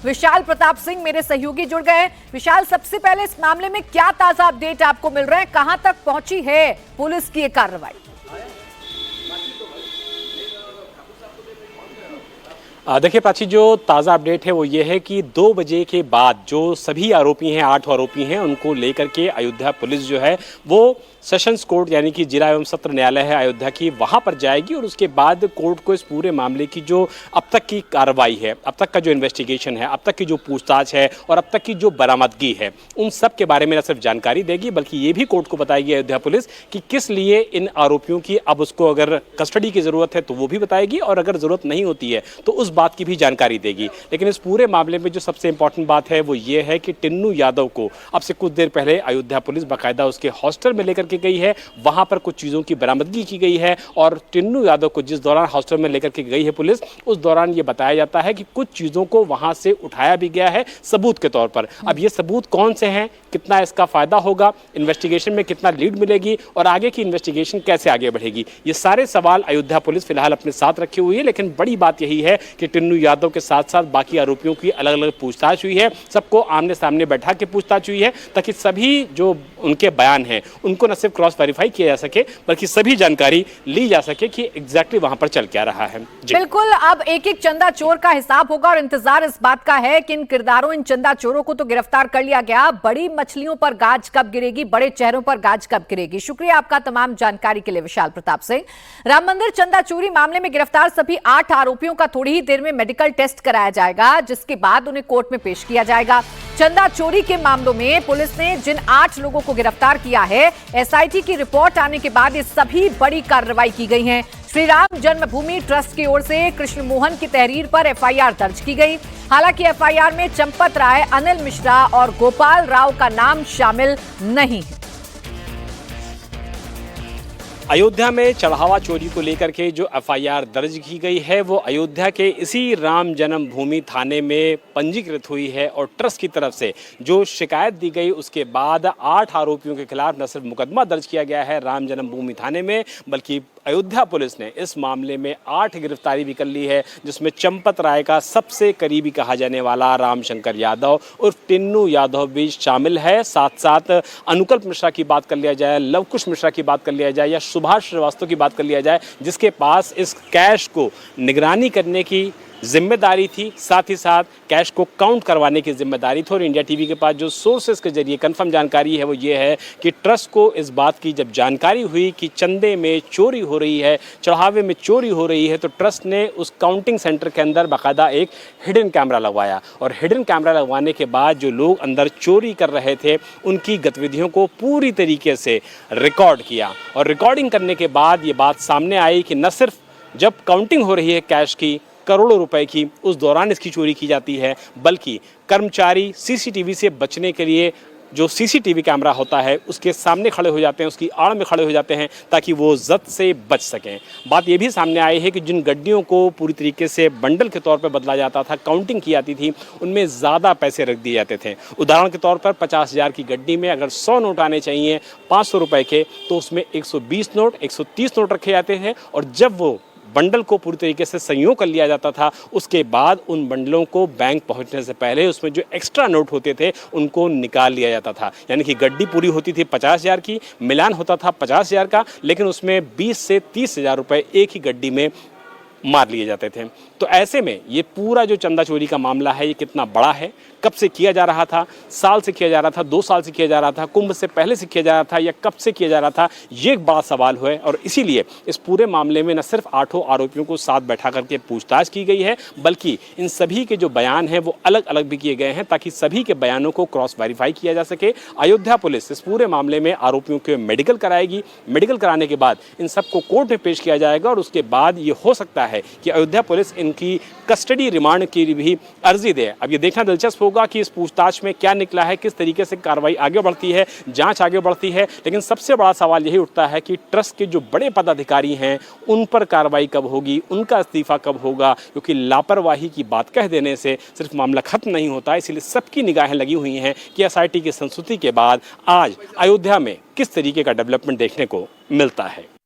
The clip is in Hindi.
विशाल प्रताप सिंह मेरे सहयोगी जुड़ गए हैं। विशाल, सबसे पहले इस मामले में क्या ताजा अपडेट आपको मिल रहा है, कहां तक पहुंची है पुलिस की ये कार्रवाई? देखिए प्राची, जो ताज़ा अपडेट है वो ये है कि 2 बजे के बाद जो सभी आरोपी हैं, 8 आरोपी हैं, उनको लेकर के अयोध्या पुलिस जो है वो सेशंस कोर्ट यानी कि जिला एवं सत्र न्यायालय है अयोध्या की, वहां पर जाएगी और उसके बाद कोर्ट को इस पूरे मामले की जो अब तक की कार्रवाई है, अब तक का जो इन्वेस्टिगेशन है, अब तक की जो पूछताछ है और अब तक की जो बरामदगी है, उन सब के बारे में न सिर्फ जानकारी देगी बल्कि ये भी कोर्ट को बताएगी अयोध्या पुलिस कि किस लिए इन आरोपियों की अब उसको अगर कस्टडी की जरूरत है तो वो भी बताएगी और अगर जरूरत नहीं होती है तो उस बात की भी जानकारी देगी। लेकिन इस पूरे मामले में जो सबसे इंपॉर्टेंट बात है वो ये है कि टिन्नू यादव को अब से कुछ देर पहले अयोध्या पुलिस बाकायदा उसके हॉस्टल में लेकर के गई है, वहां पर कुछ चीजों की बरामदगी की गई है और टिन्नू यादव को जिस दौरान हॉस्टल में लेकर के गई है पुलिस, उस दौरान ये बताया जाता है कि कुछ चीजों को वहां से उठाया भी गया है सबूत के तौर पर। अब ये सबूत कौन से हैं, कितना इसका फायदा होगा, इन्वेस्टिगेशन में कितना लीड मिलेगी और आगे की इन्वेस्टिगेशन कैसे आगे बढ़ेगी, ये सारे सवाल अयोध्या पुलिस फिलहाल अपने साथ रखी हुई है। लेकिन बड़ी बात यही है कि टिन्नू यादव के साथ साथ बाकी आरोपियों की अलग अलग पूछताछ हुई है, सबको आमने सामने बैठा के पूछताछ हुई है ताकि सभी जो उनके बयान हैं उनको न सिर्फ क्रॉस वेरीफाई किया जा सके बल्कि सभी जानकारी ली जा सके कि एग्जैक्टली वहां पर चल क्या रहा है। बिल्कुल, अब एक एक चंदा चोर का हिसाब होगा और इंतजार इस बात का है कि इन किरदारों, इन चंदा चोरों को तो गिरफ्तार कर लिया गया, बड़ी मछलियों पर गाज कब गिरेगी, बड़े चेहरों पर गाज कब गिरेगी। शुक्रिया आपका तमाम जानकारी के लिए विशाल प्रताप सिंह। राम मंदिर चंदा चोरी मामले में गिरफ्तार सभी 8 आरोपियों का थोड़ी ही देर में मेडिकल टेस्ट कराया जाएगा, जिसके बाद उन्हें कोर्ट में पेश किया जाएगा। चंदा चोरी के मामलों में पुलिस ने जिन 8 लोगों को गिरफ्तार किया है, एसआईटी की रिपोर्ट आने के बाद ये सभी बड़ी कार्रवाई की गई है। श्री राम जन्मभूमि ट्रस्ट की ओर से कृष्ण मोहन की तहरीर पर एफआईआर दर्ज की गई। हालांकि एफआईआर में चंपत राय, अनिल मिश्रा और गोपाल राव का नाम शामिल नहीं है। अयोध्या में चढ़ावा चोरी को लेकर के जो एफआईआर दर्ज की गई है वो अयोध्या के इसी राम जन्मभूमि थाने में पंजीकृत हुई है और ट्रस्ट की तरफ से जो शिकायत दी गई उसके बाद 8 आरोपियों के खिलाफ न सिर्फ मुकदमा दर्ज किया गया है राम जन्मभूमि थाने में, बल्कि अयोध्या पुलिस ने इस मामले में 8 गिरफ्तारी भी कर ली है, जिसमें चंपत राय का सबसे करीबी कहा जाने वाला रामशंकर यादव उर्फ टिन्नू यादव भी शामिल है। साथ साथ अनुकल्प मिश्रा की बात कर लिया जाए, लवकुश मिश्रा की बात कर लिया जाए या सुभाष श्रीवास्तव की बात कर लिया जाए, जिसके पास इस कैश को निगरानी करने की जिम्मेदारी थी, साथ ही साथ कैश को काउंट करवाने की जिम्मेदारी थी। और इंडिया टीवी के पास जो सोर्सेस के जरिए कंफर्म जानकारी है वो ये है कि ट्रस्ट को इस बात की जब जानकारी हुई कि चंदे में चोरी हो रही है, चढ़ावे में चोरी हो रही है, तो ट्रस्ट ने उस काउंटिंग सेंटर के अंदर बाकायदा एक हिडन कैमरा लगवाया और हिडन कैमरा लगवाने के बाद जो लोग अंदर चोरी कर रहे थे उनकी गतिविधियों को पूरी तरीके से रिकॉर्ड किया। और रिकॉर्डिंग करने के बाद ये बात सामने आई कि न सिर्फ जब काउंटिंग हो रही है कैश की, करोड़ों रुपए की, उस दौरान इसकी चोरी की जाती है, बल्कि कर्मचारी सीसीटीवी से बचने के लिए जो सीसीटीवी कैमरा होता है उसके सामने खड़े हो जाते हैं, उसकी आड़ में खड़े हो जाते हैं ताकि वो जद से बच सकें। बात ये भी सामने आई है कि जिन गड्डियों को पूरी तरीके से बंडल के तौर पर बदला जाता था, काउंटिंग की जाती थी, उनमें ज़्यादा पैसे रख दिए जाते थे। उदाहरण के तौर पर 50,000 की गड्डी में अगर 100 नोट आने चाहिए 500 रुपये के, तो उसमें 120 नोट, 130 नोट रखे जाते थे और जब वो बंडल को पूरी तरीके से संयोग कर लिया जाता था उसके बाद उन बंडलों को बैंक पहुंचने से पहले उसमें जो एक्स्ट्रा नोट होते थे उनको निकाल लिया जाता था। यानी कि गड्डी पूरी होती थी 50,000 की, मिलान होता था 50,000 का, लेकिन उसमें 20 से 30,000 रुपये एक ही गड्डी में मार लिए जाते थे। तो ऐसे में ये पूरा जो चंदा चोरी का मामला है ये कितना बड़ा है, कब से किया जा रहा था, साल से किया जा रहा था, 2 साल से किया जा रहा था, कुंभ से पहले से किया जा रहा था या कब से किया जा रहा था, ये एक बड़ा सवाल है। और इसीलिए इस पूरे मामले में न सिर्फ 8 आरोपियों को साथ बैठा करके पूछताछ की गई है, बल्कि इन सभी के जो बयान हैं वो अलग अलग भी किए गए हैं ताकि सभी के बयानों को क्रॉस वेरीफाई किया जा सके। अयोध्या पुलिस इस पूरे मामले में आरोपियों के मेडिकल कराएगी, मेडिकल कराने के बाद इन सबको कोर्ट में पेश किया जाएगा और उसके बाद ये हो सकता है कि अयोध्या पुलिस इनकी कस्टडी रिमांड की भी अर्जी दे। अब ये देखना दिलचस्प होगा कि इस पूछताछ में क्या निकला है, किस तरीके से कार्रवाई आगे बढ़ती है, जांच आगे बढ़ती है। लेकिन सबसे बड़ा सवाल यही उठता है कि ट्रस्ट के जो बड़े पदाधिकारी हैं उन पर कार्रवाई कब होगी, उनका इस्तीफा कब होगा, क्योंकि लापरवाही की बात कह देने से सिर्फ मामला खत्म नहीं होता। इसलिए सबकी निगाहें लगी हुई हैं कि एसआईटी की संस्तुति के बाद आज अयोध्या में किस तरीके का डेवलपमेंट देखने को मिलता है।